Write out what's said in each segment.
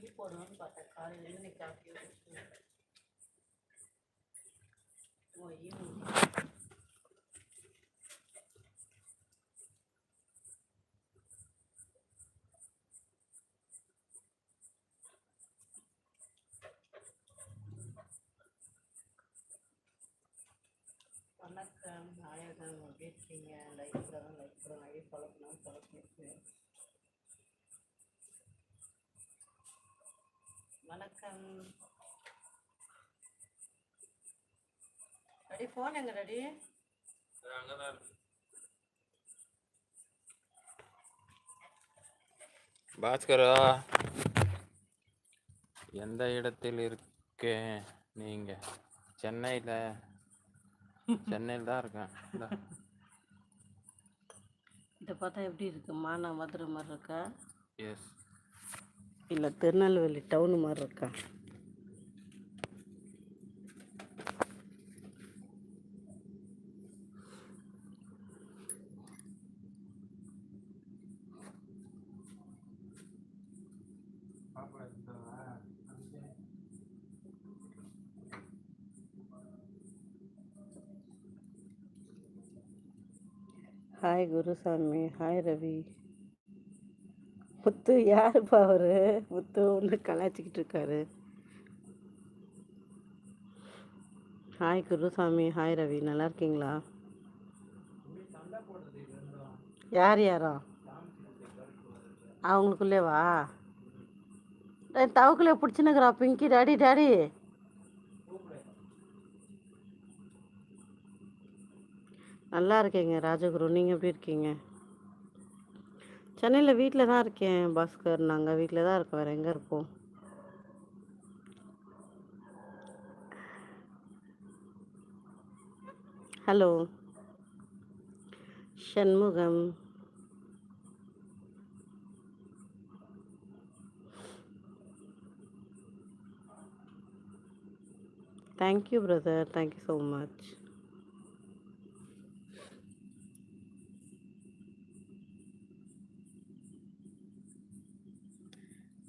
Tea போடணும்னு பார்த்தேன் காலையிலேருந்து நீ காஃபியை குடிச்சு ஈவினிங் வணக்கம் நாயகம் எப்படி இருக்கீங்க? லைக் போடுங்க லைக் போடுங்க ஐடி ஃபாலோ பண்ணாமல் ஃபாலோ பண்ணிருக்கேன். வணக்கம் ரெடி ஃபோன் எங்க ரெடி பாஸ்கரா எந்த இடத்தில் இருக்கே நீங்க? சென்னையில் தான் இருக்கேன். இதை பார்த்தா எப்படி இருக்குமா? நான் மதுரை மாதிரி இருக்கா எஸ் இல்லை திருநெல்வேலி டவுன் மாதிரி இருக்கா? Hi Gurusamy, hi Ravi. முத்து யாருப்பா அவரு? முத்து ஒன்று கலாச்சிக்கிட்டு இருக்காரு. ஹாய் குருசாமி, ஹாய் ரவி, நல்லா இருக்கீங்களா? யார் யாரா அவங்களுக்குள்ளேவா? தவக்குள்ளே பிடிச்சினுக்குறா பிங்கி. டாடி டாடி நல்லா இருக்கீங்க ராஜகுரு, நீங்கள் எப்படி இருக்கீங்க? சென்னையில் வீட்டில் தான் இருக்கேன் பாஸ்கர். நாங்கள் வீட்டில் தான் இருக்கோம், வேறு எங்கே இருப்போம்? Hello Shanmugam, thank you brother, thank you so much.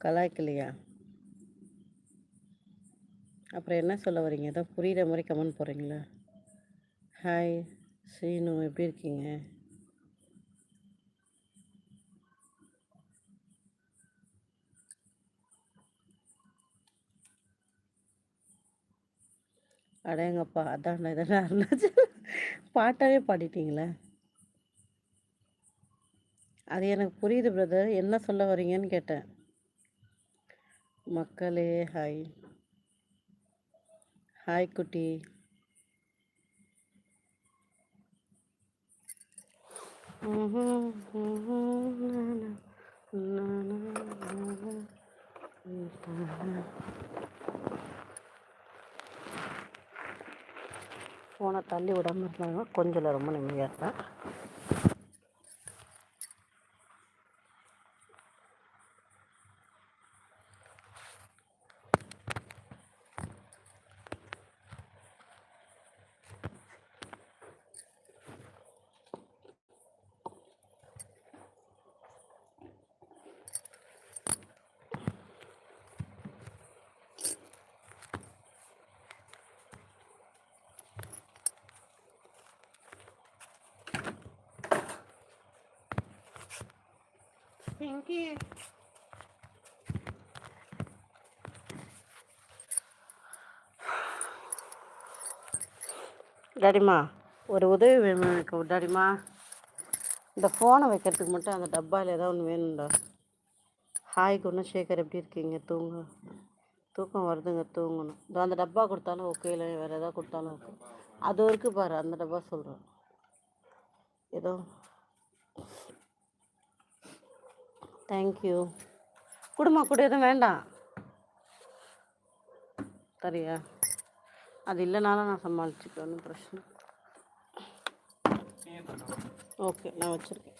கலாய்க்கலையா? அப்புறம் என்ன சொல்ல வரீங்க? ஏதோ புரிகிற மாதிரி கமெண்ட் போடுறீங்களா? ஹாய் சீனு, எப்படி இருக்கீங்க? அடேங்கப்பா, அதான் இதெல்லாம் அருணாச்சல் பாட்டாவே பாடிட்டீங்களே. அது எனக்கு புரியுது பிரதர், என்ன சொல்ல வரீங்கன்னு கேட்டேன். மக்களே ஹாய். ஹாய் குட்டி. ஃபோனை தள்ளி விடாமல் இருந்தாங்க கொஞ்சம் ரொம்ப நிம்மதியாக இருப்பேன். பிங்கி டாடிமா ஒரு உதவி வேணும் எனக்கு டாடிமா. இந்த ஃபோனை வைக்கிறதுக்கு மட்டும் அந்த டப்பாவில் ஏதாவது ஒன்று வேணும்டா. ஹாய் குணசேகர், எப்படி இருக்கீங்க? தூக்கம் வருதுங்க, தூங்கணும். இதோ அந்த டப்பா கொடுத்தாலும் ஓகே, இல்லை வேறு எதாவது கொடுத்தாலும் ஓகே. அது இருக்குது பாரு, அந்த டப்பா சொல்கிறேன். ஏதோ தேங்க்யூ. குடும்பம் கூட எதுவும் வேண்டாம் சரியா? அது இல்லைனாலும் நான் சமாளிச்சுப்பேன், ஒன்றும் பிரச்சனை. ஓகே, நான் வச்சுருக்கேன்.